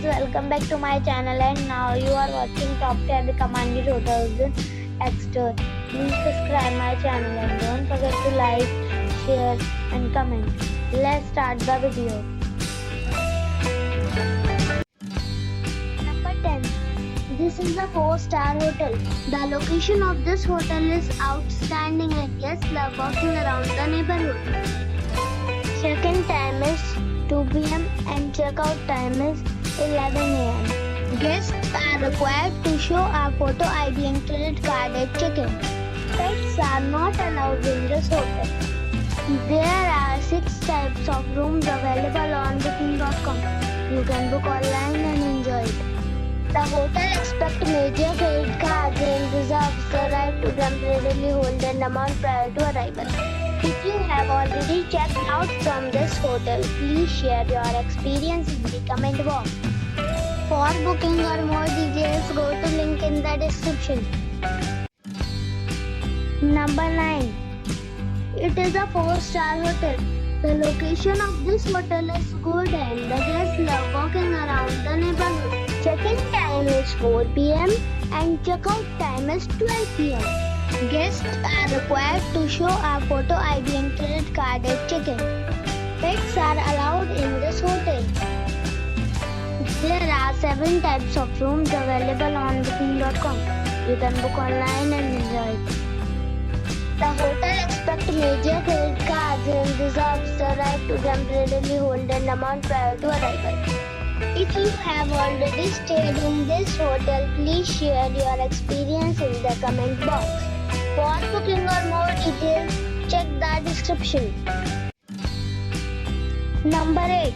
welcome back to my channel, and now you are watching top 10 recommended hotels in Exeter. Please subscribe my channel and don't forget to like, share and comment. Let's start the video. Number 10. This is a 4-star hotel. The location of this hotel is outstanding and guests love walking around the neighborhood. Check-in time is 2 p.m. and check-out time is 11 a.m. Guests are required to show a photo ID and credit card at check-in. Pets are not allowed in this hotel. There are 6 types of rooms available on booking.com. You can book online and enjoy it. The hotel expects major credit cards and reserves the right to temporarily hold an amount prior to arrival. If you have already checked out from this hotel, please share your experience in the comment box. For booking or more details, go to link in the description. Number 9. It is a 4-star hotel. The location of this hotel is good and the guests love walking around the neighborhood. Check-in time is 4 p.m. and check-out time is 12 p.m. Guests are required to show a photo ID and credit card at check-in. Pets are allowed in this hotel. There are 7 types of rooms available on booking.com. You can book online and enjoy it. The hotel expects major credit cards and reserves the right to temporarily hold an amount prior to arrival. If you have already stayed in this hotel, please share your experience in the comment box. For booking or more details, check the description. Number 8.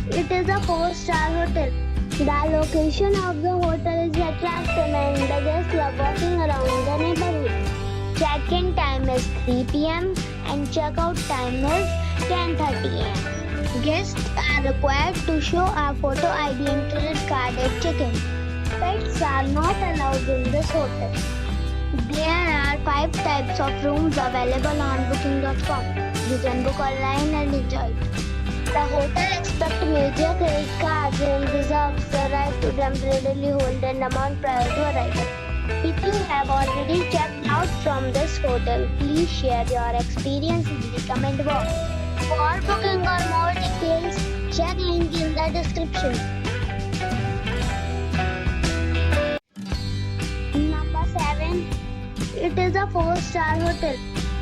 It is a 4-star hotel. The location of the hotel is attractive and the guests love walking around the neighborhood. Check-in time is 3 p.m. and check-out time is 10:30 a.m. Guests are required to show a photo ID and credit card at check-in. Pets are not allowed in this hotel. There are 5 types of rooms available on booking.com. You can book online and enjoy it. The hotel expects major credit cards and reserves the right to temporarily hold an amount prior to arrival. If you have already checked out from this hotel, please share your experience in the comment box. For booking or more details, check link in the description. Number 7. It is a 4-star hotel.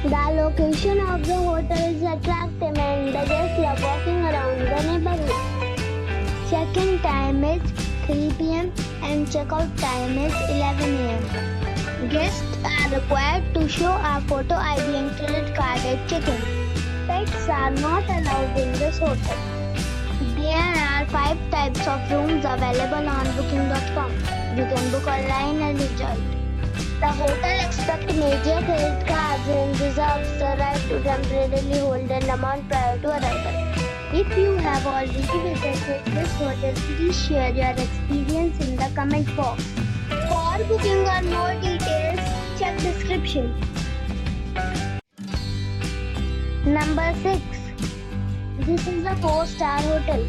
The location of the hotel is attractive and the guests love walking around the neighborhood. Check-in time is 3 p.m. and check-out time is 11 a.m. Guests are required to show a photo ID and credit card at check-in. Pets are not allowed in this hotel. There are 5 types of rooms available on booking.com. You can book online and enjoy it. The hotel expects major credit cards and reserves the right to temporarily hold an amount prior to arrival. If you have already visited this hotel, please share your experience in the comment box. For booking or more details, check description. Number 6. This is a 4-star hotel.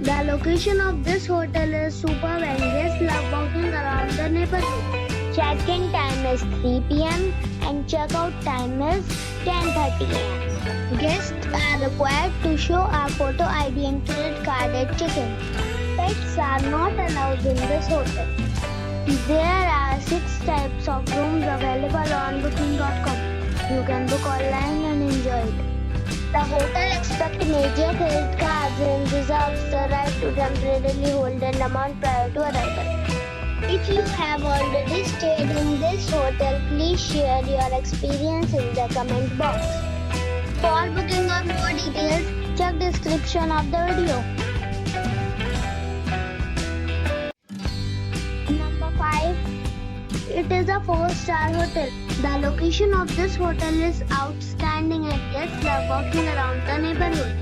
The location of this hotel is superb and guests love walking around the neighborhood. Check-in time is 3 p.m. and check-out time is 10:30 a.m. Guests are required to show a photo ID and credit card at check-in. Pets are not allowed in this hotel. There are 6 types of rooms available on booking.com. You can book online and enjoy it. The hotel expects major credit cards and reserves the right to temporarily hold an amount prior to arrival. If you have already stayed in this hotel, please share your experience in the comment box. For booking or more details, check description of the video. Number 5. It is a 4-star hotel. The location of this hotel is outstanding and guests love walking around the neighborhood.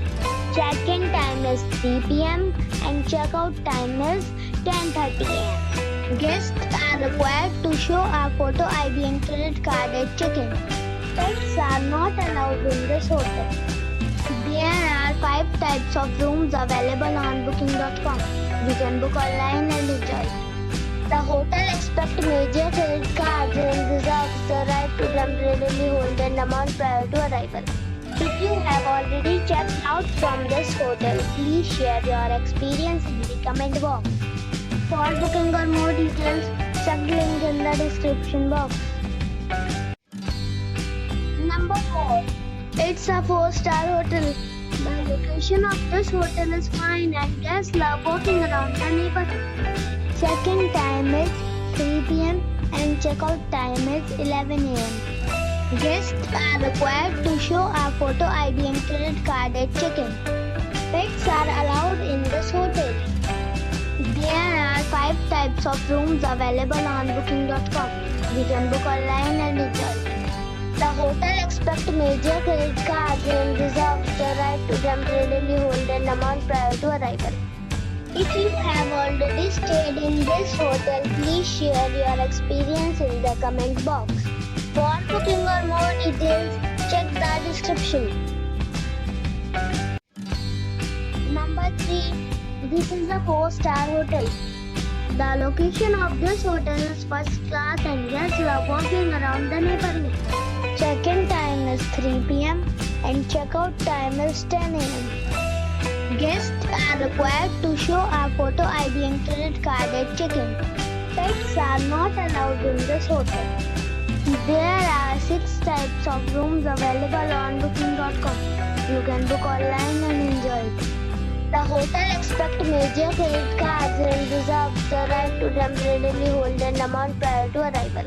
Check-in time is 3 p.m. and check-out time is 10:30 a.m. Guests are required to show a photo ID and credit card at check-in. Pets are not allowed in this hotel. There are 5 types of rooms available on booking.com. You can book online and enjoy it. The hotel expects major credit cards and reserves the right to temporarily hold an amount prior to arrival. If you have already checked out from this hotel, please share your experience in the comment box. For booking or more details, check the link in the description box. Number 4. It's a 4-star hotel. The location of this hotel is fine and guests love walking around the neighborhood. Check-in time is 3 p.m. and check-out time is 11 a.m. Guests are required to show a photo ID and credit card at check-in. Pets are allowed in this hotel. There are 5 types of rooms available on booking.com. You can book online and enjoy it. The hotel expects major credit cards and reserves the right to temporarily hold an amount prior to arrival. If you have already stayed in this hotel, please share your experience in the comment box. For booking or more details, check the description. Number 3. This is a 4-star hotel. The location of this hotel is first class and guests love walking around the neighborhood. Check-in time is 3 p.m. and check-out time is 10 a.m. Guests are required to show a photo ID and credit card at check-in. Pets are not allowed in this hotel. There are 6 types of rooms available on booking.com. You can book online and enjoy it. The hotel expects major credit cards and reserves the right to temporarily hold an amount prior to arrival.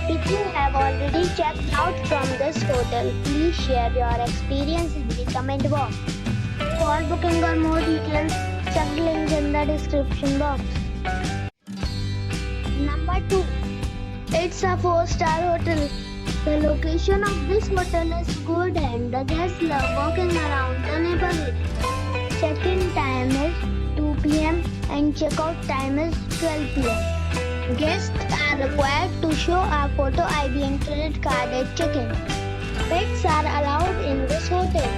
If you have already checked out from this hotel, please share your experience in the comment box. For booking or more details, check the link in the description box. Number 2. It's a 4-star hotel. The location of this hotel is good and the guests love walking around the neighborhood. Check-in time is 2 p.m. and check-out time is 12 p.m. Guests are required to show a photo ID and credit card at check-in. Pets are allowed in this hotel.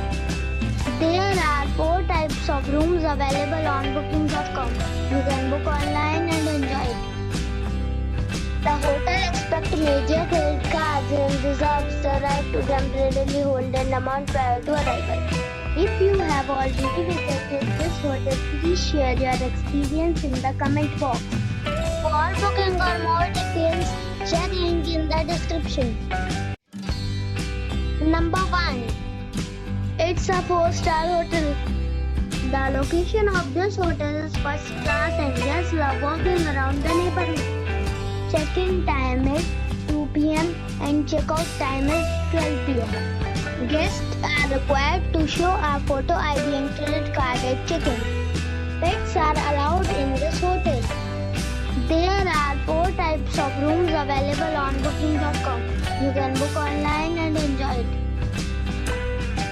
There are 4 types of rooms available on booking.com. You can book online and enjoy it. The hotel expects major credit cards and reserves the right to temporarily hold an amount prior to arrival. If you have already visited this hotel, please share your experience in the comment box. For booking or more details, check link in the description. Number 1. It's a 4-star hotel. The location of this hotel is first class and guests love walking around the neighborhood. Check-in time is 2 p.m. and check-out time is 12 p.m. Guests are required to show a photo ID and credit card at check-in. Pets are allowed in this hotel. There are 4 types of rooms available on booking.com. You can book online and enjoy it.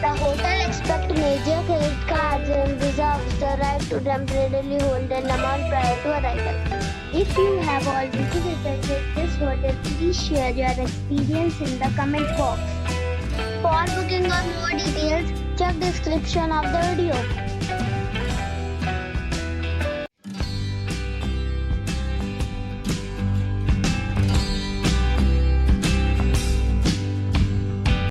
The hotel expects major credit cards and reserves the right to temporarily hold an amount prior to arrival. If you have already visited this hotel, please share your experience in the comment box. For booking or more details, check description of the video.